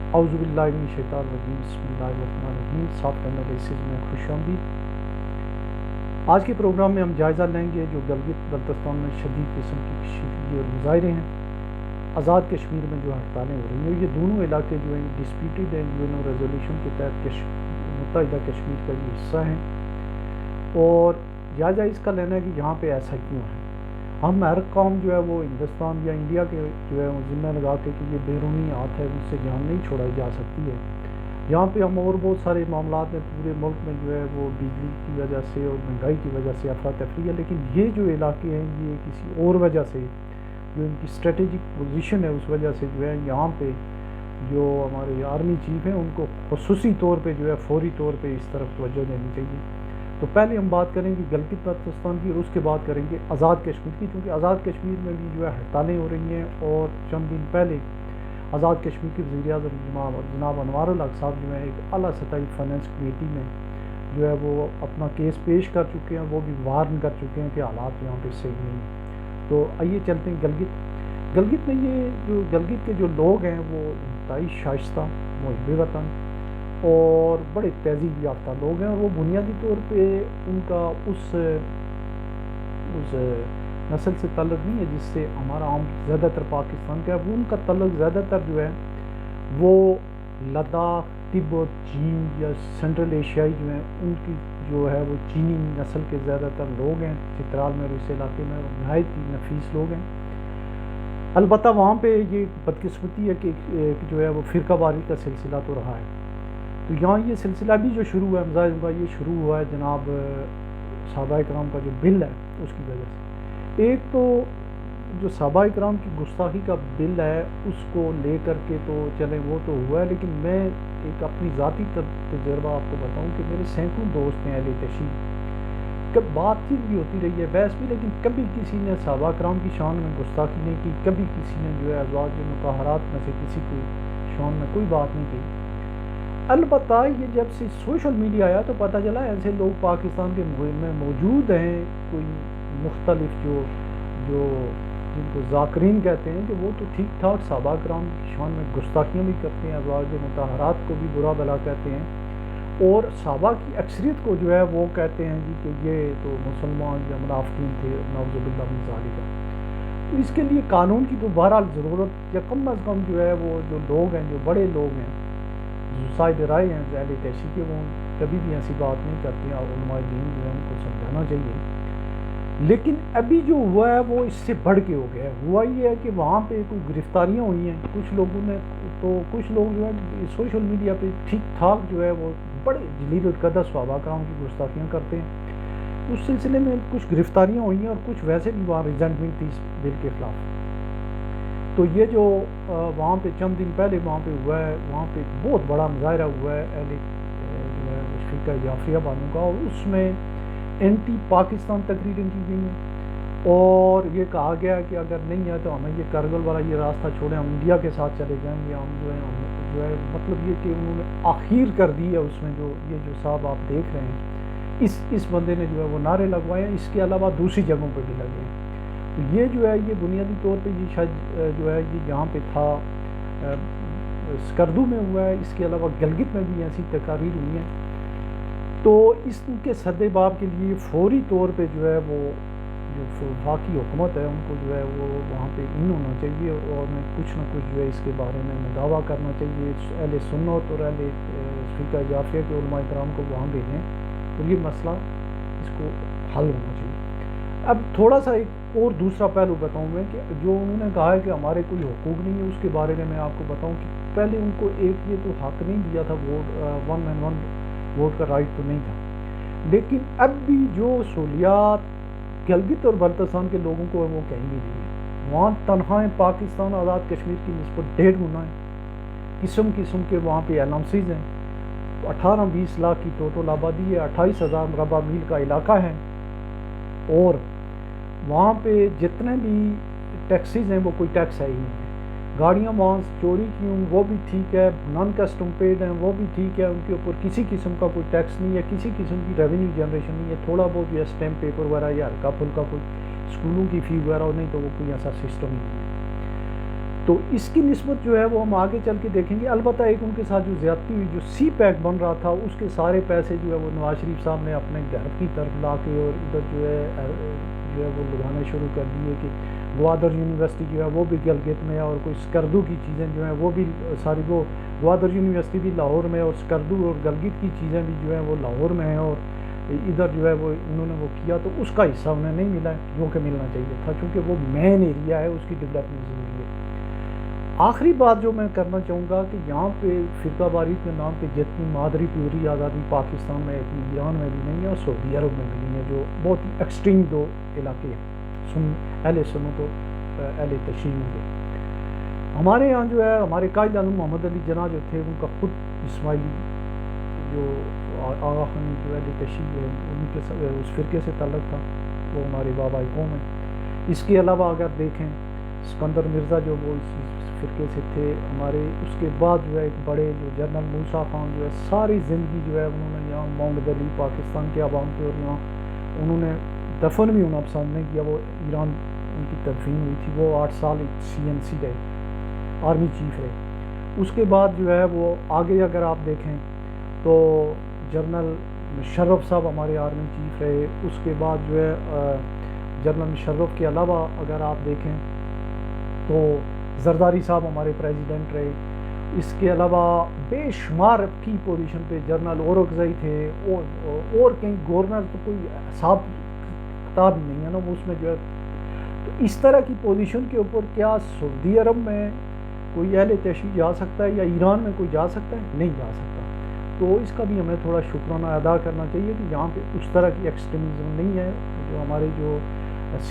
اعوذ باللہ من الشیطان الرجیم، بسم اللہ الرحمن الرحیم۔ سافٹ انالیسز میں خوش آمدید۔ آج کے پروگرام میں ہم جائزہ لیں گے جو گلگت بلتستان میں شدید قسم کی کشیدگی اور مظاہرے ہیں، آزاد کشمیر میں جو ہڑتالیں ہو رہی ہیں۔ یہ دونوں علاقے جو ہیں ڈسپیوٹڈ ہیں، یو این او ریزولوشن کے تحت متحدہ کشمیر کا یہ حصہ ہیں، اور جائزہ اس کا لینا ہے کہ یہاں پہ ایسا کیوں ہے۔ ہم ہر قوم جو ہے وہ ہندوستان یا انڈیا کے جو ہے وہ ذمہ لگا کے کہ یہ بیرونی ہاتھ ہے، اس سے جان نہیں چھوڑائی جا سکتی ہے۔ یہاں پہ ہم اور بہت سارے معاملات میں پورے ملک میں جو ہے وہ بجلی کی وجہ سے اور مہنگائی کی وجہ سے افراتفری ہے، لیکن یہ جو علاقے ہیں یہ کسی اور وجہ سے، جو ان کی اسٹریٹجک پوزیشن ہے اس وجہ سے جو ہے یہاں پہ جو ہمارے آرمی چیف ہیں ان کو خصوصی طور پہ جو ہے فوری طور پہ اس طرف توجہ دینی چاہیے۔ تو پہلے ہم بات کریں گے گلگت بلتستان کی، اور اس کے بعد کریں گے آزاد کشمیر کی، کیونکہ آزاد کشمیر میں بھی جو ہے ہڑتالیں ہو رہی ہیں، اور چند دن پہلے آزاد کشمیر کے وزیر اعظم جناب انوار الحق صاحب جو ہے ایک اعلیٰ سطحی فائنانس کمیٹی میں جو ہے وہ اپنا کیس پیش کر چکے ہیں، وہ بھی وارن کر چکے ہیں کہ حالات یہاں پہ صحیح نہیں۔ تو آئیے چلتے ہیں گلگت میں۔ یہ جو گلگت کے جو لوگ ہیں وہ انتہائی شائستہ، محب وطن اور بڑے تہذیب یافتہ لوگ ہیں، اور وہ بنیادی طور پہ ان کا اس نسل سے تعلق نہیں ہے جس سے ہمارا عام زیادہ تر پاکستان کا ہے۔ وہ ان کا تعلق زیادہ تر جو ہے وہ لداخ، تبت، چین یا سینٹرل ایشیائی جو ہیں ان کی جو ہے وہ چینی نسل کے زیادہ تر لوگ ہیں چترال میں اور اس علاقے میں، نہایت ہی نفیس لوگ ہیں۔ البتہ وہاں پہ یہ بدقسمتی ہے کہ جو ہے وہ فرقہ واری کا سلسلہ تو رہا ہے۔ تو یہاں یہ سلسلہ بھی جو شروع ہوا ہے مظاہروں کا، یہ شروع ہوا ہے جناب صحابہ کرام کا جو بل ہے اس کی وجہ سے۔ ایک تو جو صحابہ کرام کی گستاخی کا بل ہے اس کو لے کر کے تو چلیں وہ تو ہوا ہے، لیکن میں ایک اپنی ذاتی تجربہ آپ کو بتاؤں کہ میرے سینکڑوں دوست ہیں اہل تشیع، کب بات چیت بھی ہوتی رہی ہے، بحث بھی، لیکن کبھی کسی نے صحابہ کرام کی شان میں گستاخی نہیں کی، کبھی کسی نے جو ہے ازواج مطہرات میں سے کسی کی شان میں کوئی بات نہیں کی۔ البتہ یہ جب سے سوشل میڈیا آیا تو پتہ چلا ایسے لوگ پاکستان کے میں موجود ہیں، کوئی مختلف جو جن کو ذاکرین کہتے ہیں، کہ وہ تو ٹھیک ٹھاک صحابہ کرام کی شان میں گستاخیاں بھی کرتے ہیں، ازواج مطہرات کو بھی برا بلا کہتے ہیں، اور صحابہ کی اکثریت کو جو ہے وہ کہتے ہیں جی کہ یہ تو مسلمان یا منافقین تھے، نعوذ باللہ من ذالک۔ تو اس کے لیے قانون کی تو بہرحال ضرورت، یا کم از کم جو ہے وہ جو لوگ ہیں، جو بڑے لوگ ہیں، جو صاحب رائے ہیں اہل تشیع کے، وہ کبھی بھی ایسی بات نہیں کرتے ہیں، علماء دین جو ہے ان کو سمجھانا چاہیے۔ لیکن ابھی جو ہوا ہے وہ اس سے بڑھ کے ہو گیا ہے۔ ہوا یہ ہے کہ وہاں پہ کوئی گرفتاریاں ہوئی ہیں کچھ لوگوں نے، تو کچھ لوگ جو ہے سوشل میڈیا پہ ٹھیک ٹھاک جو ہے وہ بڑے جلیل القدر صحابہ کرام کی گستاخیاں کرتے ہیں۔ اس سلسلے میں کچھ گرفتاریاں ہوئی ہیں، اور کچھ ویسے بھی وہاں ریزنٹمنٹ تھی اس بل کے خلاف۔ تو یہ جو وہاں پہ چند دن پہلے وہاں پہ ہوا ہے، وہاں پہ بہت بڑا مظاہرہ ہوا ہے اہل جو ہے شفیقہ جعفریہ بانو کا، اور اس میں اینٹی پاکستان تقریریں کی گئی ہیں، اور یہ کہا گیا کہ اگر نہیں ہے تو ہمیں یہ کرگل والا یہ راستہ چھوڑیں، ہم انڈیا کے ساتھ چلے جائیں گے، ہم جو ہے مطلب یہ کہ انہوں نے آخیر کر دی ہے اس میں، جو یہ جو صاحب آپ دیکھ رہے ہیں اس بندے نے جو ہے وہ نعرے لگوائے ہیں، اس کے علاوہ دوسری جگہوں پہ بھی لگے ہیں۔ تو یہ جو ہے یہ بنیادی طور پہ یہ شاید جو ہے یہ یہاں پہ تھا سکردو میں ہوا ہے، اس کے علاوہ گلگت میں بھی ایسی تقاریر ہوئی ہیں۔ تو اس کے سد باب کے لیے فوری طور پہ جو ہے وہ جو وفاقی حکومت ہے ان کو جو ہے وہ وہاں پہ ان ہونا چاہیے، اور میں کچھ نہ کچھ جو ہے اس کے بارے میں دعویٰ کرنا چاہیے، اہل سنت اور اہل فقہ جعفریہ کے علماء کرام کو وہاں بھیجیں، اور یہ مسئلہ اس کو حل ہونا چاہیے۔ اب تھوڑا سا ایک اور دوسرا پہلو بتاؤں میں، کہ جو انہوں نے کہا ہے کہ ہمارے کوئی حقوق نہیں ہے، اس کے بارے میں آپ کو بتاؤں کہ پہلے ان کو ایک یہ تو حق نہیں دیا تھا، ووٹ ون مین ون ووٹ کا رائٹ تو نہیں تھا، لیکن اب بھی جو سہولیات گلگت اور بلتستان کے لوگوں کو ہے وہ کہیں بھی نہیں ہے۔ وہاں تنخواہیں پاکستان آزاد کشمیر کی نسبت 1.5 گنا ہیں، قسم قسم کے وہاں پہ الاؤنسز ہیں، 18-20 لاکھ کی ٹوٹل آبادی ہے، 28,000 مربع میل کا علاقہ ہے، اور وہاں پہ جتنے بھی ٹیکسیز ہیں وہ کوئی ٹیکس ہے ہی نہیں ہے۔ گاڑیاں وہاں چوری کی ہوں وہ بھی ٹھیک ہے، نان کسٹم پیڈ ہیں وہ بھی ٹھیک ہے، ان کے اوپر کسی قسم کا کوئی ٹیکس نہیں ہے، کسی قسم کی ریونیو جنریشن نہیں ہے، تھوڑا بہت یا اسٹیمپ پیپر وغیرہ یا ہلکا پھلکا کوئی اسکولوں کی فی وغیرہ نہیں، تو وہ کوئی ایسا سسٹم ہی نہیں ہے۔ تو اس کی نسبت جو ہے وہ ہم آگے چل کے دیکھیں گے. البتہ ایک ان کے ساتھ جو زیادتی ہوئی, جو سی پیک بن رہا تھا اس کے سارے پیسے جو ہے وہ نواز شریف صاحب نے اپنے گھر کی طرف لا کے اور ادھر جو ہے وہ لگانا شروع کر دیے کہ گوادر یونیورسٹی جو ہے وہ بھی گلگت میں ہے, اور کوئی سکردو کی چیزیں جو ہیں وہ بھی ساری, وہ گوادر یونیورسٹی بھی لاہور میں, اور سکردو اور گلگت کی چیزیں بھی جو ہیں وہ لاہور میں ہیں, اور ادھر جو ہے وہ انہوں نے وہ کیا, تو اس کا حصہ انہیں نہیں ملا ہے جو کہ ملنا چاہیے تھا, چونکہ وہ مین ایریا ہے, اس کی ڈیولپمنٹ ضروری ہے. آخری بات جو میں کرنا چاہوں گا کہ یہاں پہ فرقہ واریت کے نام پہ جتنی مادری پوری آزادی پاکستان میں اتنی ایران میں بھی نہیں ہے اور سعودی عرب میں بھی نہیں ہے, جو بہت ہی ایکسٹریم دو علاقے ہیں اہل سنت و اہل تشیع کے. ہمارے یہاں جو ہے ہمارے قائد اعظم محمد علی جناح جو تھے, ان کا خود اسماعیلی جو آغا خانی جو اہل تشیع ہے ان کے اس فرقے سے تعلق تھا, وہ ہمارے بابا قوم ہیں. اس کے علاوہ اگر دیکھیں اسکندر مرزا جو وہ اس فرقے سے تھے ہمارے, اس کے بعد جو ہے ایک بڑے جو جنرل موسیٰ خان جو ہے ساری زندگی جو ہے انہوں نے یہاں ماؤنٹ دلی پاکستان کے عوام پہ, اور یہاں انہوں نے دفن بھی ہونا پسند نہیں کیا, وہ ایران ان کی تدفین ہوئی تھی, وہ 8 سال CNC رہے, آرمی چیف رہے. اس کے بعد جو ہے وہ آگے اگر آپ دیکھیں تو جنرل مشرف صاحب ہمارے آرمی چیف رہے. اس کے بعد جو ہے جنرل مشرف کے علاوہ اگر آپ دیکھیں تو زرداری صاحب ہمارے پریزیڈنٹ رہے. اس کے علاوہ بے شمار کی پوزیشن پہ جنرل اورکزئی تھے, اور کہیں گورنر تو کوئی حساب کتاب نہیں ہے نا اس میں جو ہے. تو اس طرح کی پوزیشن کے اوپر کیا سعودی عرب میں کوئی اہل تشیع جا سکتا ہے یا ایران میں کوئی جا سکتا ہے؟ نہیں جا سکتا. تو اس کا بھی ہمیں تھوڑا شکرانہ ادا کرنا چاہیے کہ یہاں پہ اس طرح کی ایکسٹریمزم نہیں ہے. جو ہمارے جو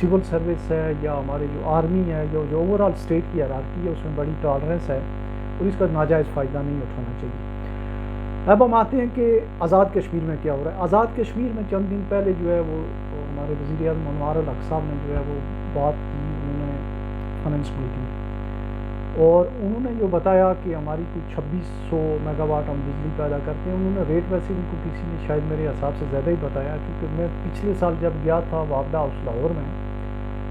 سول سروس ہے یا ہمارے جو آرمی ہے, جو اوور آل اسٹیٹ کی ہیرارکی ہے, اس میں بڑی ٹالرنس ہے, اور اس کا ناجائز فائدہ نہیں اٹھانا چاہیے. اب ہم آتے ہیں کہ آزاد کشمیر میں کیا ہو رہا ہے. آزاد کشمیر میں چند دن پہلے جو ہے وہ ہمارے وزیر اعظم انوار الحق صاحب نے جو ہے وہ بات کی, انہوں نے فائنانس میٹنگ, اور انہوں نے جو بتایا کہ ہماری کوئی 2600 میگا واٹ ہم بجلی پیدا کرتے ہیں. انہوں نے ریٹ ویسے بھی کو کسی نے شاید میرے حساب سے زیادہ ہی بتایا, کیونکہ میں پچھلے سال جب گیا تھا وابڈا ہاؤس لاہور میں,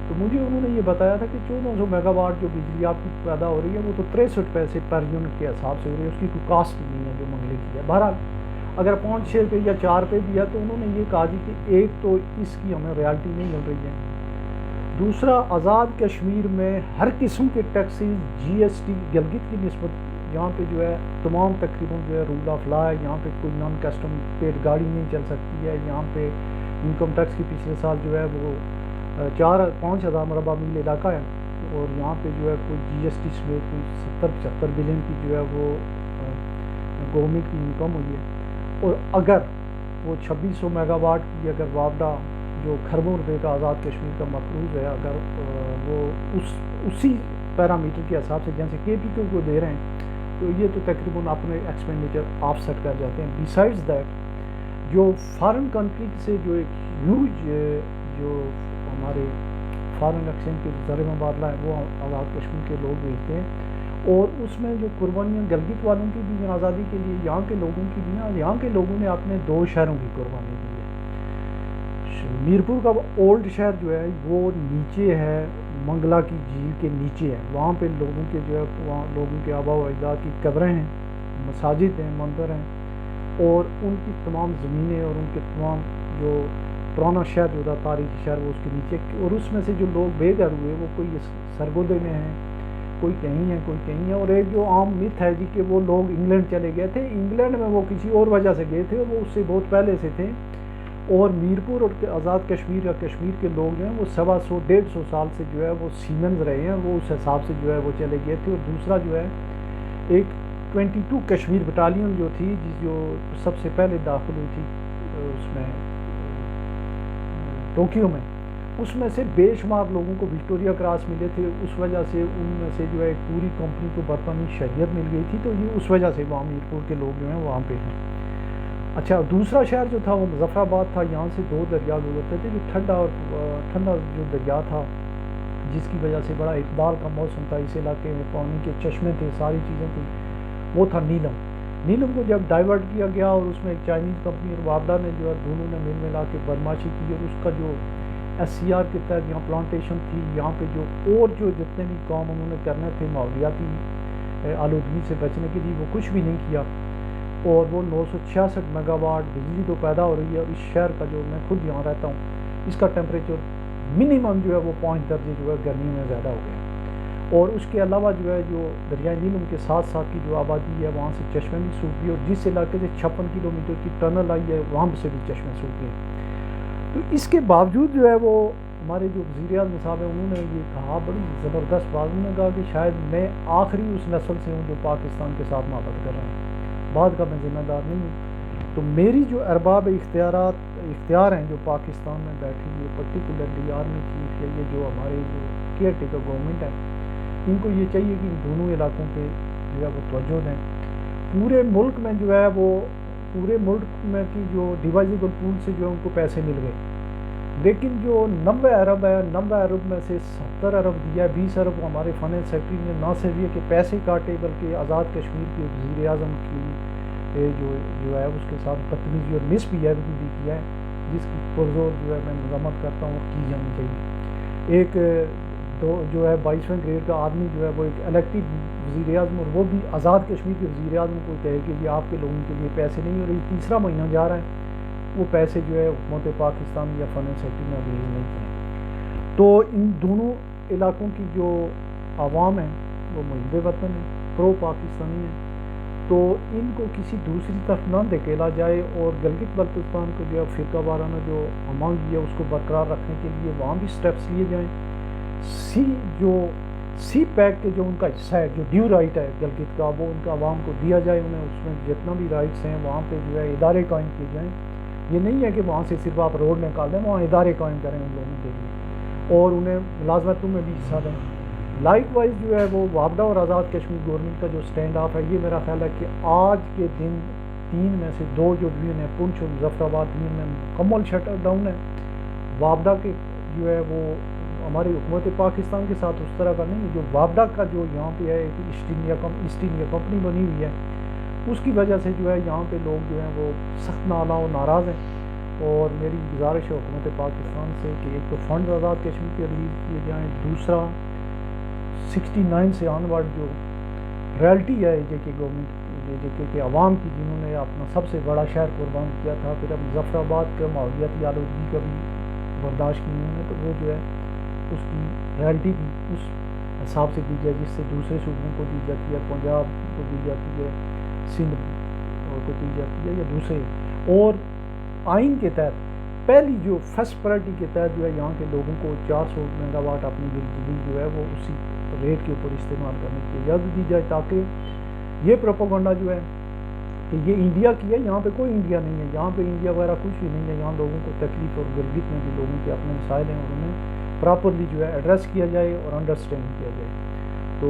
تو مجھے انہوں نے یہ بتایا تھا کہ 1400 میگا واٹ جو بجلی آپ کی پیدا ہو رہی ہے وہ تو 63 پیسے پر یونٹ کے حساب سے ہو رہی ہے, اس کی کوئی کاسٹ نہیں ہے جو منگلے کی ہے. بہرحال اگر 5-6 روپے یا 4 روپے بھی ہے تو انہوں نے یہ کہا جی کہ ایک تو اس کی ہمیں ریالٹی نہیں مل رہی ہے, دوسرا آزاد کشمیر میں ہر قسم کے ٹیکسیز GST گلگت کی نسبت یہاں پہ جو ہے تمام تقریباً جو ہے رول آف لا ہے. یہاں پہ کوئی نان کسٹم پیڈ گاڑی نہیں چل سکتی ہے. یہاں پہ انکم ٹیکس کی پچھلے سال جو ہے وہ 4-5 ہزار مربع میل علاقہ ہے, اور یہاں پہ جو ہے کوئی GST سمیت کوئی 70-75 بلین کی جو ہے وہ گورنمنٹ کی انکم ہوئی ہے. اور اگر وہ 2600 میگا واٹ کی اگر وابڈا جو کھربوں روپے کا آزاد کشمیر کا مقروض ہے, اگر وہ اسی پیرامیٹر کے حساب سے جیسے KPK کو دے رہے ہیں, تو یہ تو تقریباً اپنے ایکسپینڈیچر آف سیٹ کر جاتے ہیں. بیسائڈز دیٹ جو فارن کنٹری سے جو ایک ہیوج جو ہمارے فارن ایکسچینج کے ذرائع مبادلہ ہے وہ آزاد کشمیر کے لوگ بھیجتے ہیں, اور اس میں جو قربانیاں گلگت والوں کی بھی آزادی کے لیے, یہاں کے لوگوں کی بھی ہیں. یہاں کے لوگوں نے اپنے 2 شہروں کی قربانی دی ہے. میرپور کا اولڈ شہر جو ہے وہ نیچے ہے, منگلا کی جھیل کے نیچے ہے. وہاں پہ لوگوں کے جو ہے وہاں لوگوں کے آباء و اجداد کی قبریں ہیں, مساجد ہیں, مندر ہیں, اور ان کی تمام زمینیں اور ان کے تمام جو پرانا شہر جو تھا تاریخی شہر وہ اس کے نیچے. اور اس میں سے جو لوگ بے گھر ہوئے وہ کوئی سرگودے میں ہیں, کوئی کہیں ہے, کوئی کہیں ہے. اور ایک جو عام مت ہے جی کہ وہ لوگ انگلینڈ چلے گئے تھے. انگلینڈ میں وہ کسی اور وجہ سے گئے تھے, وہ اس سے بہت پہلے سے تھے. اور میرپور اور آزاد کشمیر یا کشمیر کے لوگ جو ہیں وہ 125-150 سال سے جو ہے وہ سیمنز رہے ہیں, وہ اس حساب سے جو ہے وہ چلے گئے تھے. اور دوسرا جو ہے ایک 22 کشمیر بٹالین جو تھی جو سب سے پہلے داخل ہوئی تھی اس میں ٹوکیو میں, اس میں سے بے شمار لوگوں کو وکٹوریا کراس ملے تھے. اس وجہ سے ان میں سے جو ہے ایک پوری کمپنی کو برطانوی شہریت مل گئی تھی. تو یہ اس وجہ سے وہاں میرپور کے لوگ جو ہیں وہاں پہ ہیں. اچھا, دوسرا شہر جو تھا وہ مظفر آباد تھا. یہاں سے 2 دریا گزرتے تھے, جو ٹھنڈا جو دریا تھا جس کی وجہ سے بڑا اقبال کا موسم تھا. اس علاقے میں پانی کے چشمے تھے, ساری چیزیں تھیں. وہ تھا نیلم. نیلم کو جب ڈائیورٹ کیا گیا اور اس میں ایک چائنیز کمپنی اور وابڈا نے جو ہے دونوں نے مل ملا کے بدماشی کی, اور اس کا جو ایس سی آر کے تحت یہاں پلانٹیشن تھی، یہاں پہ جو جتنے بھی کام انہوں نے کرنے تھے ماحولیاتی آلودگی سے بچنے کے لیے وہ کچھ بھی نہیں کیا، اور وہ 966 میگا واٹ بجلی تو پیدا ہو رہی ہے، اور اس شہر کا جو میں خود یہاں رہتا ہوں اس کا ٹیمپریچر منیمم جو ہے وہ 5 درجے جو ہے گرمی میں زیادہ ہو گیا، اور اس کے علاوہ جو ہے جو دریائے نیلم کے ساتھ ساتھ کی جو آبادی ہے وہاں سے چشمے بھی سوکھ گئے، اور جس علاقے سے 56 کلومیٹر کی ٹنل آئی ہے وہاں سے بھی چشمے سوکھ گئے۔ تو اس کے باوجود جو ہے وہ ہمارے جو وزیر اعظم صاحب ہیں انہوں نے یہ کہا، بڑی زبردست بات، انہوں نے کہا کہ شاید میں آخری اس نسل سے ہوں جو پاکستان کے ساتھ محبت کر رہے ہیں، بعد کا میں ذمہ دار نہیں ہوں۔ تو میری جو ارباب اختیار ہیں جو پاکستان میں بیٹھی ہوئی پرٹیکولرلی آرمی چیف یا یہ جو ہمارے جو کیئر ٹیکر گورنمنٹ ہے، ان کو یہ چاہیے کہ ان دونوں علاقوں پہ جو ہے وہ توجہ دیں۔ پورے ملک میں جو ہے وہ پورے ملک میں کی جو ڈیوائزیبل پول سے جو ہے ان کو پیسے مل گئے، لیکن جو 90 ارب ہے، 90 ارب میں سے 70 ارب دیا ہے، 20 ارب ہمارے فائنانس سیکٹری نے نہ صرف یہ کہ پیسے کاٹے بلکہ آزاد کشمیر کے وزیر اعظم کی جو ہے اس کے ساتھ بدتمیزی اور مس بھی کیا ہے، جس کی پرزور جو ہے میں مذمت کرتا ہوں کی جانی چاہیے۔ ایک جو ہے 22ویں گریڈ کا آدمی جو ہے وہ ایک الیکٹڈ وزیر اعظم، اور وہ بھی آزاد کشمیر کے وزیر اعظم کو کہے کہ یہ آپ کے لوگوں کے لیے پیسے نہیں، اور یہ تیسرا مہینہ جا رہا ہے وہ پیسے جو ہے حکومت پاکستان یا فائنانس سیکٹری نے ریلیز نہیں کیے۔ تو ان دونوں علاقوں کی جو عوام ہیں وہ محب وطن ہیں، پرو پاکستانی ہیں، تو ان کو کسی دوسری طرف نہ دھکیلا جائے، اور گلگت بلتستان کو جو ہے فرقہ وارانہ جو ہمانگی ہے اس کو برقرار رکھنے کے لیے وہاں بھی سٹیپس لیے جائیں۔ سی پیک کے جو ان کا حصہ ہے، جو ڈیو رائٹ ہے گلگت کا، وہ ان کا عوام کو دیا جائے، انہیں اس میں جتنا بھی رائٹس ہیں وہاں پہ جو ہے ادارے قائم کیے جائیں۔ یہ نہیں ہے کہ وہاں سے صرف آپ روڈ نکال دیں، وہاں ادارے قائم کریں ان لوگوں کے لیے، اور انہیں ملازمتوں میں بھی حصہ دیں۔ لائک وائز جو ہے وہ وابڈا اور آزاد کشمیر گورنمنٹ کا جو سٹینڈ آف ہے، یہ میرا خیال ہے کہ آج کے دن 3 میں سے 2 جو ڈویژن ہیں، پنچ اور مظفر آباد ڈویژن میں مکمل شٹ ڈاؤن ہے۔ وابڈا کے جو ہے وہ ہماری حکومت پاکستان کے ساتھ اس طرح کا نہیں ہے، جو وابڈا کا جو یہاں پہ ہے ایسٹ انڈیا کمپنی بنی ہوئی ہے، اس کی وجہ سے جو ہے یہاں پہ لوگ جو ہیں وہ سخت نالاں و ناراض ہیں، اور میری گزارش ہے حکومت پاکستان سے کہ ایک تو فنڈ آزاد کشمیر کے ریلیز کیے جائیں، دوسرا 69 سے آن ورڈ جو ریئلٹی ہے جے کے گورنمنٹ کے عوام کی، جنہوں نے اپنا سب سے بڑا شہر قربان کیا تھا، پھر اب مظفر آباد کا ماحولیاتی آلودگی کا بھی برداشت کی انہوں نے، تو وہ جو ہے اس کی ریئلٹی بھی اس حساب سے دی جائے جس سے دوسرے صوبوں کو دی جاتی ہے، پنجاب کو دی جاتی ہے، سندھ کو دی جاتی ہے یا دوسرے، اور آئین کے تحت پہلی جو فرسٹ پرائرٹی کے تحت جو ہے یہاں کے لوگوں کو 400 میگا واٹ اپنی بجلی جو ہے وہ اسی ریٹ کے اوپر استعمال کرنے کی اجازت دی جائے، تاکہ یہ پروپیگنڈا جو ہے کہ یہ انڈیا کی ہے، یہاں پہ کوئی انڈیا نہیں ہے، یہاں پہ انڈیا وغیرہ کچھ بھی نہیں ہے، یہاں لوگوں کو تکلیف، اور گلگت میں بھی لوگوں کے اپنے مسائل ہیں، اور انہیں پراپرلی جو ہے ایڈریس کیا جائے اور انڈرسٹینڈ کیا جائے۔ تو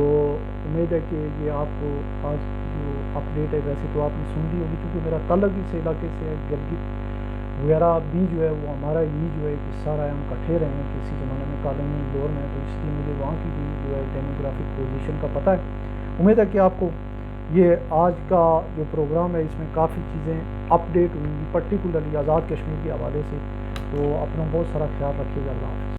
امید ہے کہ یہ آپ کو آج جو اپڈیٹ ہے، ویسے تو آپ نے سن لی ہوگی کیونکہ میرا تعلق اس علاقے سے ہے، گلگت وغیرہ بھی جو ہے وہ ہمارا ہی جو ہے ایک حصہ رہا ہے، ہم کٹھے رہے ہیں کسی زمانے میں کالونیل دور میں، تو اس لیے مجھے وہاں کی بھی جو ہے ڈیموگرافک پوزیشن کا پتہ ہے۔ امید ہے کہ آپ کو یہ آج کا جو پروگرام ہے اس میں کافی چیزیں اپڈیٹ ہوئیں گی، پرٹیکولرلی آزاد کشمیر کے حوالے سے۔ تو اپنا بہت سارا خیال رکھیے گا، اللہ حافظ۔